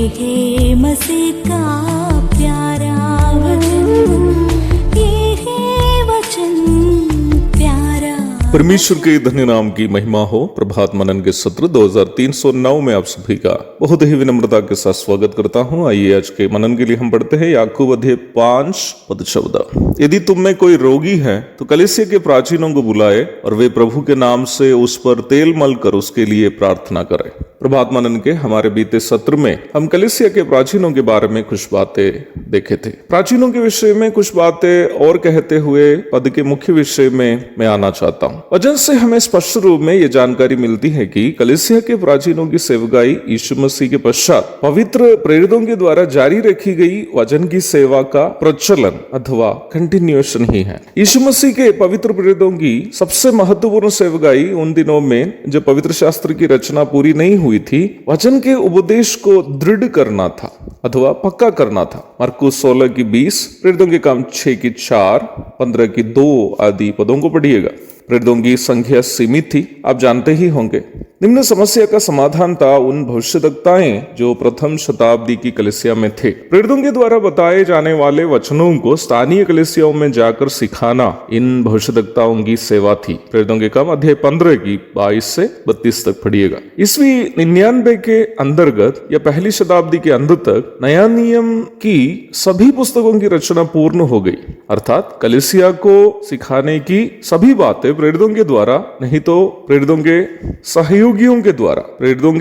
है मसीह का प्यारा वचन, ये है वचन प्यारा। परमेश्वर के धन्य नाम की महिमा हो। प्रभात मनन के सत्र 2309 में आप सभी का बहुत ही विनम्रता के साथ स्वागत करता हूं। आइए आज के मनन के लिए हम पढ़ते हैं याकूब अध्याय 5 पद 14। यदि तुम में कोई रोगी है तो कलीसिया के प्राचीनों को बुलाए और वे प्रभु के नाम से उस पर तेल मल कर उसके लिए प्रार्थना करें। प्रभात मनन के हमारे बीते सत्र में हम कलीसिया के प्राचीनों के बारे में कुछ बातें देखे थे। प्राचीनों के विषय में कुछ बातें और कहते हुए पद के मुख्य विषय में मैं आना चाहता हूँ। वचन से हमें स्पष्ट रूप में ये जानकारी मिलती है कि कलीसिया के प्राचीनों की सेवकाई यीशु मसीह के पश्चात पवित्र प्रेरितों के द्वारा जारी रखी गई वचन की सेवा का प्रचलन अथवा कंटिन्यूएशन ही है। यीशु मसीह के पवित्र प्रेरितों की सबसे महत्वपूर्ण सेवकाई उन दिनों में जब पवित्र शास्त्र की रचना पूरी नहीं हुई थी, वचन के उपदेश को दृढ़ करना था अथवा पक्का करना था। मरकुस 16 की 20, प्रेरितों के काम 6 की 4, 15 की 2 आदि पदों को पढ़िएगा। प्रेरितों की संख्या सीमित थी, आप जानते ही होंगे। निम्न समस्या का समाधान था उन भविष्यद्वक्ताएं जो प्रथम शताब्दी की कलीसिया में थे। प्रेरितों के द्वारा बताए जाने वाले वचनों को स्थानीय कलीसियाओं में जाकर सिखाना इन भविष्यद्वक्ताओं की सेवा थी। प्रेरितों के काम अध्याय 15 की 22 से 32 तक पढ़िएगा। ईस्वी 99 के अंतर्गत या पहली शताब्दी के अंत तक नया नियम की सभी पुस्तकों की रचना पूर्ण हो गई, अर्थात कलीसिया को सिखाने की सभी बातें प्रेरितों के द्वारा नहीं तो प्रेरितों के सहयोगियों के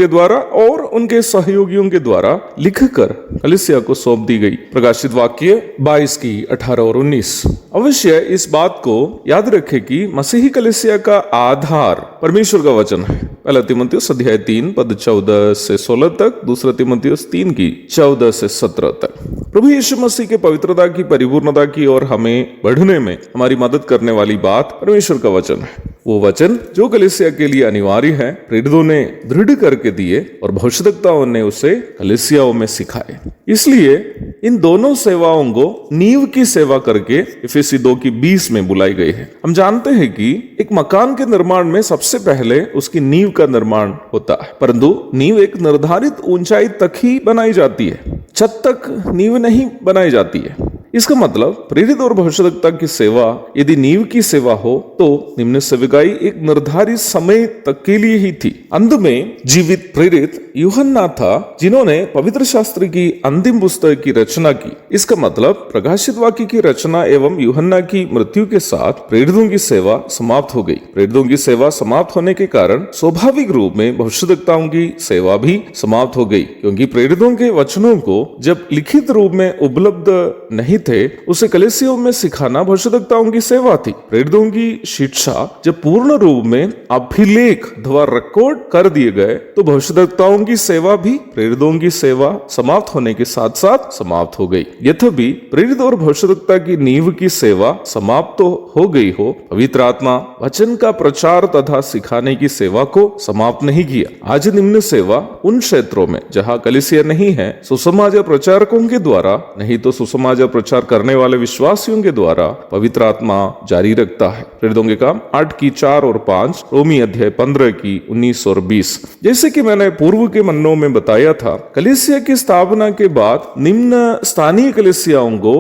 द्वारा और उनके सहयोगियों के द्वारा लिखकर कलीसिया को सौंप दी गई। प्रकाशित वाक्य 22 की 18 और 19। अवश्य इस बात को याद रखें कि मसीही कलीसिया का आधार परमेश्वर का वचन है। पहला तीमुथियुस अध्याय 3 पद 14 से 16 तक, दूसरा तीमुथियुस 3 की 14 से 17 तक। प्रभु यीशु मसीह के पवित्रता की परिपूर्णता की ओर हमें बढ़ने में हमारी मदद करने वाली बात परमेश्वर का वचन है। वो वचन जो कलीसिया के लिए अनिवार्य है, प्रेरितों ने दृढ़ करके दिए और भविष्यद्वक्ताओं ने उसे कलीसियाओं में सिखाए। इसलिए इन दोनों सेवाओं को नींव की सेवा करके इफिसी 2 की 20 में बुलाई गई है। हम जानते हैं कि एक मकान के निर्माण में सबसे पहले उसकी नींव का निर्माण होता है, परंतु नींव एक निर्धारित ऊंचाई तक ही बनाई जाती है, छत तक नींव नहीं बनाई जाती है। इसका मतलब प्रेरित और भविष्यद्वक्ता की सेवा यदि नींव की सेवा हो तो निम्न सेवकाई एक निर्धारित समय तक के लिए ही थी। अंत में जीवित प्रेरित यूहन्ना था जिन्होंने पवित्र शास्त्र की अंतिम पुस्तक की रचना की। इसका मतलब प्रकाशित वाक्य की रचना एवं यूहन्ना की मृत्यु के साथ प्रेरितों की सेवा समाप्त हो गई। प्रेरितों की सेवा समाप्त होने के कारण स्वाभाविक रूप में भविष्यद्वक्ताओं की सेवा भी समाप्त हो गई, क्योंकि प्रेरितों के वचनों को जब लिखित रूप में उपलब्ध नहीं थे उसे कलीसियाओं में सिखाना भविष्यद्वक्ताओं की सेवा थी। प्रेरितों की शिक्षा जब पूर्ण रूप में अभिलेख अथवा रिकॉर्ड कर दिए गए तो भविष्यद्वक्ताओं की सेवा भी प्रेरितों की सेवा समाप्त होने के साथ साथ समाप्त हो गई। यद्यपि प्रेरित और भविष्यद्वक्ता की नींव की सेवा समाप्त तो हो गई हो, पवित्र आत्मा वचन का प्रचार तथा सिखाने की सेवा को समाप्त नहीं किया। आज निम्न सेवा उन क्षेत्रों में जहाँ कलीसिया नहीं है सुसमाचार प्रचारकों के द्वारा नहीं तो सुसमाचार प्रचार करने वाले विश्वासियों के द्वारा पवित्र आत्मा जारी रखता है। प्रेरितों के काम 8 की 4 और 5, रोमी अध्याय 15 की 19 और 20। जैसे कि मैंने पूर्व के मनों में बताया था, कलीसिया की स्थापना के बाद निम्न स्थानीय कलीसियाओं को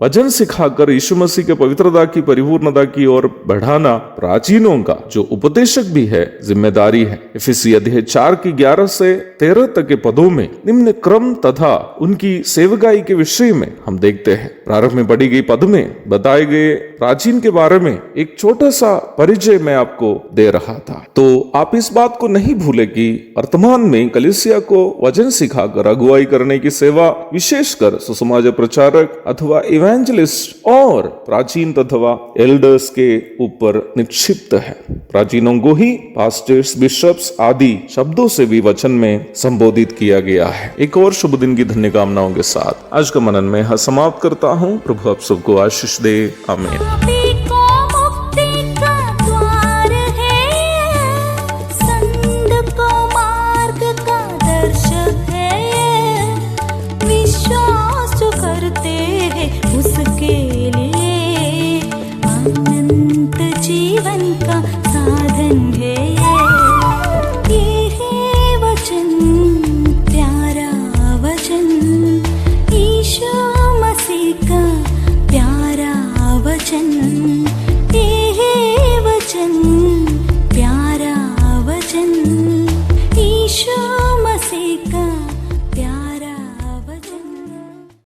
वचन सिखाकर यीशु मसीह के पवित्रता की परिपूर्णता की ओर बढ़ाना प्राचीनों का जो उपदेशक भी है जिम्मेदारी है। इफिसी अध्याय 4 की 11 से 13 तक के पदों में निम्न क्रम तथा उनकी सेवकाई के विषय में हम देखते हैं। प्रारंभ में पढ़ी गई पद में बताए गए प्राचीन के बारे में एक छोटा सा परिचय मैं आपको दे रहा था, तो आप इस बात को नहीं भूले कि वर्तमान में कलीसिया को वचन सिखाकर अगुवाई करने की सेवा विशेषकर सुसमाचार प्रचारक अथवा इवेंजलिस्ट और प्राचीन तथा एल्डर्स के ऊपर निक्षिप्त है। प्राचीनों को ही पास्टर्स, बिशप्स आदि शब्दों से भी वचन में संबोधित किया गया है। एक और शुभ दिन की धन्य कामनाओं के साथ आज का मनन में समाप्त करता हूँ। प्रभु आप सबको आशीष दे। आमीन।